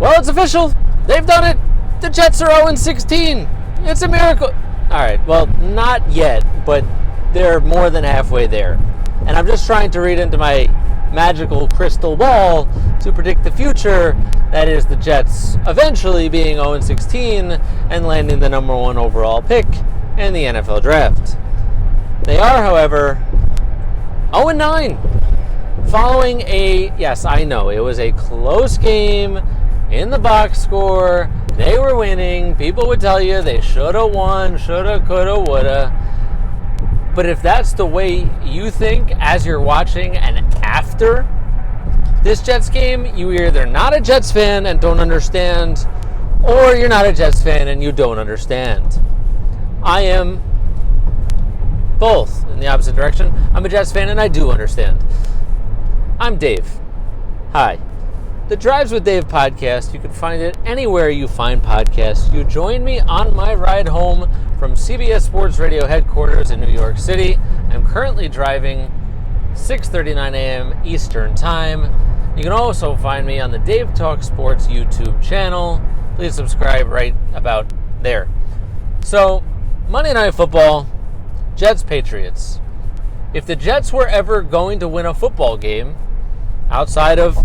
Well, it's official. They've done it. The Jets are 0-16. It's a miracle. All right, well, not yet, but they're more than halfway there. And I'm just trying to read into my magical crystal ball to predict the future. That is the Jets eventually being 0-16 and landing the number 1 overall pick in the NFL draft. They are, however, 0-9. Following yes, I know, it was a close game in the box score. They were winning. People would tell you they should have won, shoulda, coulda, woulda. But if that's the way you think as you're watching and after this Jets game, you're either not a Jets fan and don't understand, or you're not a Jets fan and you don't understand. I am both in the opposite direction. I'm a Jets fan and I do understand. I'm Dave. Hi. The Drives with Dave podcast, you can find it anywhere you find podcasts. You join me on my ride home from CBS Sports Radio headquarters in New York City. I'm currently driving 6:39 a.m. Eastern Time. You can also find me on the Dave Talk Sports YouTube channel. Please subscribe right about there. So, Monday Night Football, Jets-Patriots. If the Jets were ever going to win a football game outside of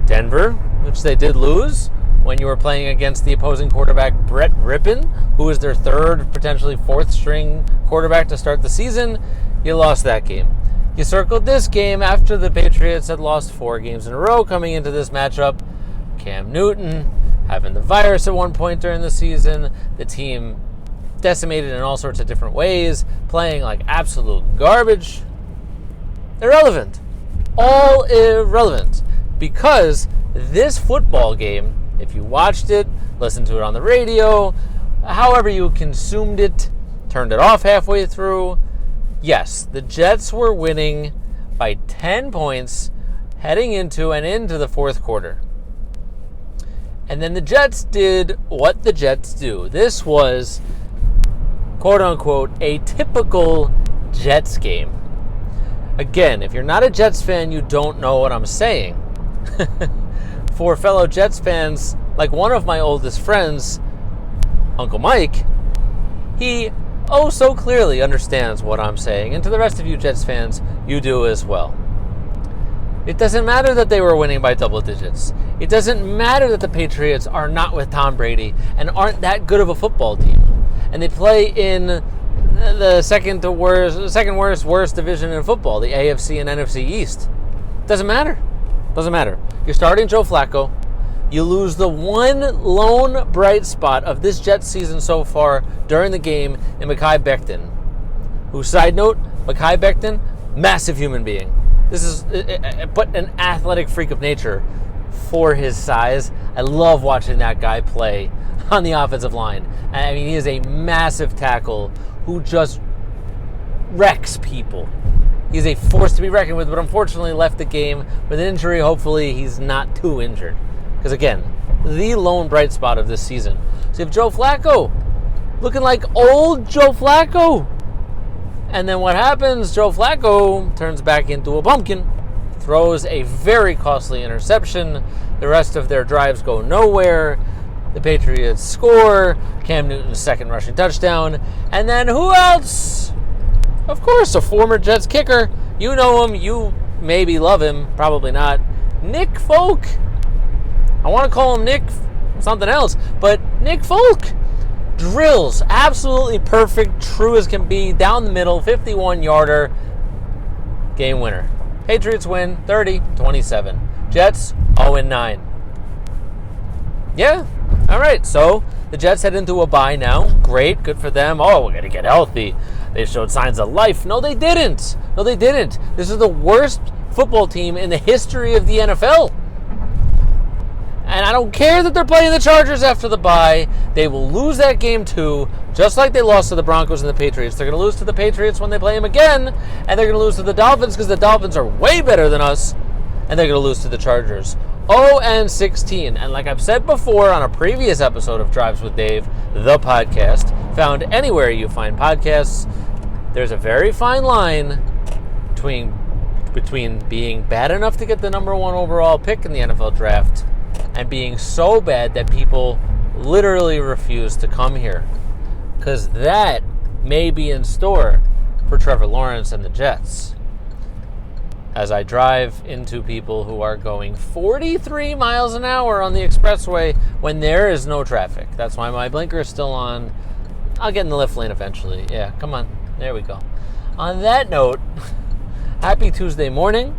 Denver, which they did lose when you were playing against the opposing quarterback Brett Rippon, who was their third, potentially fourth string quarterback to start the season, you lost that game. You circled this game after the Patriots had lost 4 games in a row coming into this matchup. Cam Newton having the virus at one point during the season, the team decimated in all sorts of different ways, playing like absolute garbage. Irrelevant. All irrelevant. Because this football game, if you watched it, listened to it on the radio, however you consumed it, turned it off halfway through, yes, the Jets were winning by 10 points heading into the fourth quarter. And then the Jets did what the Jets do. This was, quote unquote, a typical Jets game. Again, if you're not a Jets fan, you don't know what I'm saying. For fellow Jets fans, like one of my oldest friends, Uncle Mike, he so clearly understands what I'm saying. And to the rest of you Jets fans, you do as well. It doesn't matter that they were winning by double digits. It doesn't matter that the Patriots are not with Tom Brady and aren't that good of a football team. And they play in the second worst division in football, the AFC and NFC East. Doesn't matter. Doesn't matter. You're starting Joe Flacco. You lose the one lone bright spot of this Jets season so far during the game in Mekhi Becton. Who, side note, Mekhi Becton, massive human being. This is but an athletic freak of nature for his size. I love watching that guy play on the offensive line. I mean, he is a massive tackle who just wrecks people. He's a force to be reckoned with, but unfortunately left the game with an injury. Hopefully he's not too injured. Because again, the lone bright spot of this season. So you have Joe Flacco, looking like old Joe Flacco. And then what happens? Joe Flacco turns back into a pumpkin, throws a very costly interception. The rest of their drives go nowhere. The Patriots score. Cam Newton's second rushing touchdown. And then who else? Of course, a former Jets kicker. You know him. You maybe love him. Probably not. Nick Folk. I want to call him Nick something else, but Nick Folk drills. Absolutely perfect, true as can be, down the middle, 51-yarder, game winner. Patriots win 30-27. Jets 0-9. Yeah, all right, so the Jets head into a bye now. Great, good for them. Oh, we're going to get healthy. They showed signs of life. No, they didn't. This is the worst football team in the history of the NFL. And I don't care that they're playing the Chargers after the bye. They will lose that game too, just like they lost to the Broncos and the Patriots. They're going to lose to the Patriots when they play them again, and they're going to lose to the Dolphins because the Dolphins are way better than us, and they're going to lose to the Chargers. 0-16. And like I've said before on a previous episode of Drives with Dave, the podcast, found anywhere you find podcasts, there's a very fine line between being bad enough to get the number 1 overall pick in the NFL draft and being so bad that people literally refuse to come here. Because that may be in store for Trevor Lawrence and the Jets. As I drive into people who are going 43 miles an hour on the expressway when there is no traffic. That's why my blinker is still on. I'll get in the left lane eventually. Yeah, come on. There we go. On that note, happy Tuesday morning.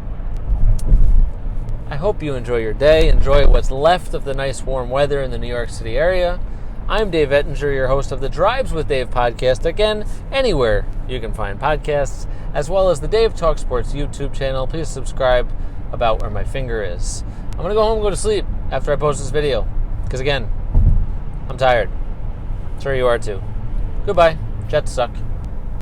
I hope you enjoy your day. Enjoy what's left of the nice warm weather in the New York City area. I'm Dave Ettinger, your host of the Drives with Dave podcast. Again, anywhere you can find podcasts, as well as the Dave Talk Sports YouTube channel. Please subscribe about where my finger is. I'm going to go home and go to sleep after I post this video. Because again, I'm tired. Sure you are too. Goodbye. Jets suck.